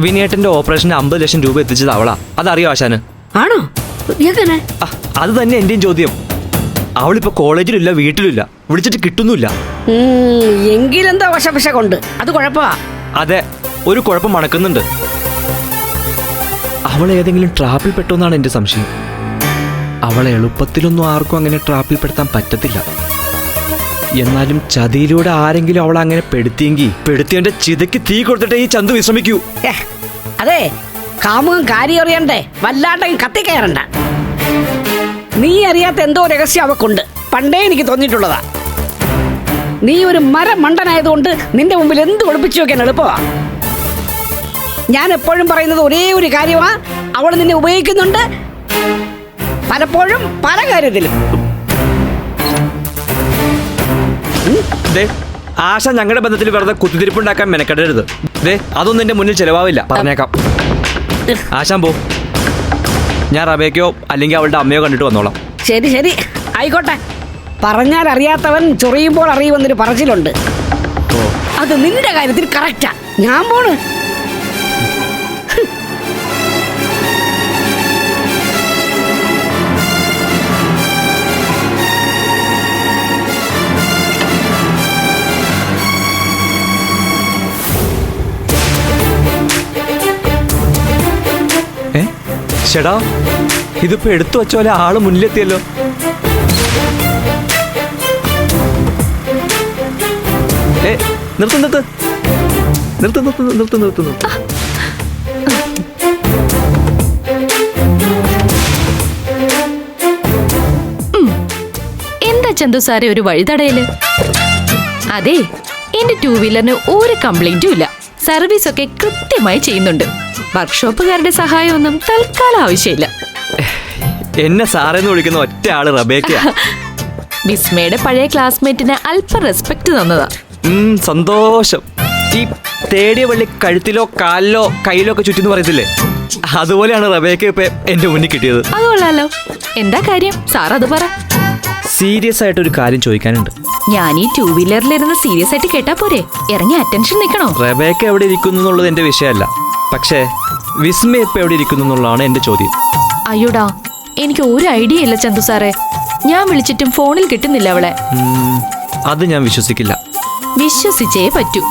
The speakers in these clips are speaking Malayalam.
വിനയേട്ടന്റെ ഓപ്പറേഷന് 50 ലക്ഷം രൂപ എത്തിച്ചത് അവളാ. അതറിയോ ആശാന്? ആണോ? എങ്ങനെ? അത് തന്നെ എന്റെയും ചോദ്യം. അവളിപ്പോ കോളേജിലില്ല, വീട്ടിലില്ല, വിളിച്ചിട്ട് കിട്ടുന്നില്ല. എങ്കിലെന്തോ വശപശ കൊണ്ട് അത് കുഴപ്പമാ. അതെ, ഒരു കുഴപ്പം മണക്കുന്നുണ്ട്. അവൾ ഏതെങ്കിലും ട്രാപ്പിൽ പെട്ടോന്നാണ് എന്റെ സംശയം. അവളെ എളുപ്പത്തിലൊന്നും ആർക്കും അങ്ങനെ ട്രാപ്പിൽ പെടുത്താൻ പറ്റത്തില്ല. എന്നാലും ചതിയിലൂടെ ആരെങ്കിലും അവളെ അങ്ങനെ പെടുത്തിയവന്റെ ചിതയ്ക്ക് തീ കൊടുത്തിട്ടേ ഈ ചന്തു വിശ്രമിക്കൂ. അതെ, കാമുകം കാര്യം അറിയണ്ടേ, വല്ലാണ്ടെങ്കിൽ കത്തിക്കയറണ്ട. നീ അറിയാത്ത എന്തോ രഹസ്യം അവക്കുണ്ട്, പണ്ടേ എനിക്ക് തോന്നിയിട്ടുള്ളതാ. നീ ഒരു മരമണ്ടനായതുകൊണ്ട് നിന്റെ മുമ്പിൽ എന്ത് ഒളിപ്പിച്ചു വെക്കാൻ എളുപ്പമാ. ഞാൻ എപ്പോഴും പറയുന്നത് ഒരേ ഒരു കാര്യമാ, അവൾ നിന്നെ ഉപയോഗിക്കുന്നുണ്ട്, പലപ്പോഴും പല കാര്യത്തിലും. ആശ ഞങ്ങളുടെ ബന്ധത്തിൽ വെറുതെ കുത്തിരിപ്പുണ്ടാക്കാൻ മെനക്കെടരുത്. അതൊന്നും എന്റെ മുന്നിൽ ചെലവാവില്ല, പറഞ്ഞേക്കാം. ആശാൻ പോ, ഞാൻ റബേക്കയോ അല്ലെങ്കിൽ അവളുടെ അമ്മയോ കണ്ടിട്ട് വന്നോളാം. ശരി ശരി, ആയിക്കോട്ടെ. പറഞ്ഞാൽ അറിയാത്തവൻ ചൊറിയുമ്പോൾ അറിയുമെന്നൊരു പറച്ചിലുണ്ട്. അത് നിന്റെ കാര്യത്തിൽ കറക്റ്റാ. ഞാൻ പോണ്. ചേടാ, ഇതിപ്പോ എടുത്തു വച്ച പോലെ ആള് മുന്നിലെത്തിയല്ലോ. നിർത്ത് നിർത്ത് നിർത്ത് നിർത്ത് നിർത്ത് നിർത്ത് നിർത്ത്. എന്താ ചന്തു സാറേ ഒരു വഴിതടയല്? അതെ, എന്റെ 2 വീലറിന് ഒരു കംപ്ലൈന്റും ഇല്ല. സർവീസ് ഒക്കെ കൃത്യമായി ചെയ്യുന്നുണ്ട്. വർക്ക്ഷോപ്പുകാരുടെ സഹായമൊന്നും തൽക്കാലം ആവശ്യമില്ല. എന്നെ സാറേന്ന് വിളിക്കുന്ന ഒറ്റ ആള് റബേക്ക. വിസ്മയുടെ പഴയ ക്ലാസ്മേറ്റിന് അല്പം റെസ്പെക്ട് തന്നതാ. സന്തോഷം. ഈ തേടിയ വള്ളി കഴുത്തിലോ കാലിലോ കയ്യിലോ ഒക്കെ ചുറ്റിന്ന് പറയത്തില്ലേ, അതുപോലെയാണ് റബേക്ക ഇപ്പൊ എന്റെ മുന്നിൽ കിട്ടിയത്. അത് കൊള്ളാലോ. എന്താ കാര്യം സാർ? അത് പറ. സീരിയസ് ആയിട്ടൊരു കാര്യം ചോദിക്കാനുണ്ട്. ഞാൻ ഈ 2 വീലറിലിരുന്ന് സീരിയസ് ആയിട്ട് കേട്ടാ പോരെ? ഇറങ്ങി അറ്റൻഷൻ നിൽക്കണോ? റബേക്ക എവിടെ ഇരിക്കുന്നു എന്നുള്ളത് എന്റെ വിഷയമല്ല, പക്ഷേ വിസ്മയ ഇപ്പൊ എവിടെ ഇരിക്കുന്നു എന്നുള്ളതാണ് എന്റെ ചോദ്യം. അയ്യോടാ, എനിക്ക് ഒരു ഐഡിയ ഇല്ല ചന്തു സാറേ. ഞാൻ വിളിച്ചിട്ടും ഫോണിൽ കിട്ടുന്നില്ല അവളെ. അത് ഞാൻ വിശ്വസിക്കില്ല. വിശ്വസിച്ചേ പറ്റൂ.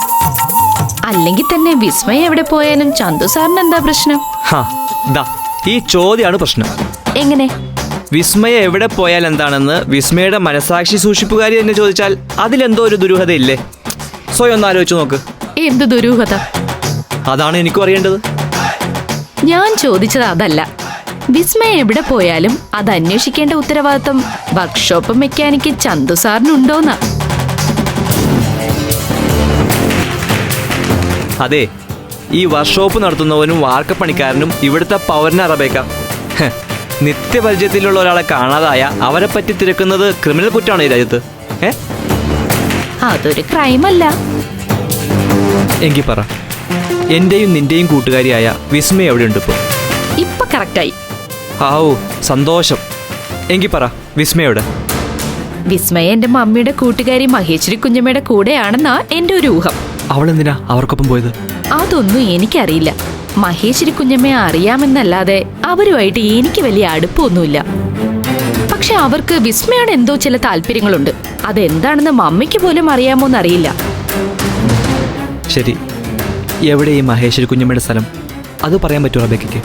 അല്ലെങ്കിൽ തന്നെ വിസ്മയ എവിടെ പോയാലും ചന്തു സാറിന് എന്താ പ്രശ്നം? ഈ ചോദ്യമാണ് പ്രശ്നം. എങ്ങനെ? വിസ്മയ എവിടെ പോയാൽ എന്താണെന്ന് വിസ്മയുടെ മനസാക്ഷി സൂക്ഷിപ്പുകാരി തന്നെ ചോദിച്ചാൽ അതിലെന്തോ ഒരു ദുരൂഹതയില്ലേ? സ്വയം ഒന്ന് ആലോചിച്ച് നോക്ക്. എന്ത് ദുരൂഹത? അതാണ് എനിക്കും അറിയേണ്ടത്. ഞാൻ ചോദിച്ചത് അതല്ല. വിസ്മയ എവിടെ പോയാലും അത് അന്വേഷിക്കേണ്ട ഉത്തരവാദിത്വം വർക്ക്ഷോപ്പ് മെക്കാനിക്ക് ചന്തു സാറിനുണ്ടോന്നാ. അതെ, ഈ വർക്ക്ഷോപ്പ് നടത്തുന്നവനും വാർക്കപ്പണിക്കാരനും ഇവിടുത്തെ പൗരനാ റബേക്ക. നിത്യപരിചയത്തിലുള്ള ഒരാളെ കാണാതായ അവരെ പറ്റി തിരക്കുന്നത് ക്രിമിനൽ കുറ്റമാണ് ഈ രാജ്യത്ത്. അതൊരു ക്രൈമല്ല. എങ്കിൽ പറ, എന്റെയും നിന്റെയും കൂട്ടുകാരിയായ വിസ്മയ എവിടെയുണ്ട് ഇപ്പൊ? ഇപ്പൊ കറക്റ്റായി. സന്തോഷം. എങ്കിൽ പറ, വിസ്മയോട്. വിസ്മയ എന്റെ മമ്മിയുടെ കൂട്ടുകാരി മഹേശ്വരി കുഞ്ഞമ്മയുടെ കൂടെയാണെന്നാ എന്റെ ഒരു ഊഹം. അവളെന്തിനാ അവർക്കൊപ്പം പോയത്? അതൊന്നും എനിക്കറിയില്ല. മഹേശ്വരി കുഞ്ഞമ്മയെ അറിയാമെന്നല്ലാതെ അവരുമായിട്ട് എനിക്ക് വലിയ അടുപ്പമൊന്നുമില്ല. പക്ഷെ അവർക്ക് വിസ്മയോട് എന്തോ ചില താല്പര്യങ്ങളുണ്ട്. അതെന്താണെന്ന് മമ്മിക്ക് പോലും അറിയാമോന്നറിയില്ല. ശരി, എവിടെ ഈ മഹേശ്വരി കുഞ്ഞമ്മയുടെ സ്ഥലം? അത് പറയാൻ പറ്റുമോ റബേക്കയ്ക്ക്?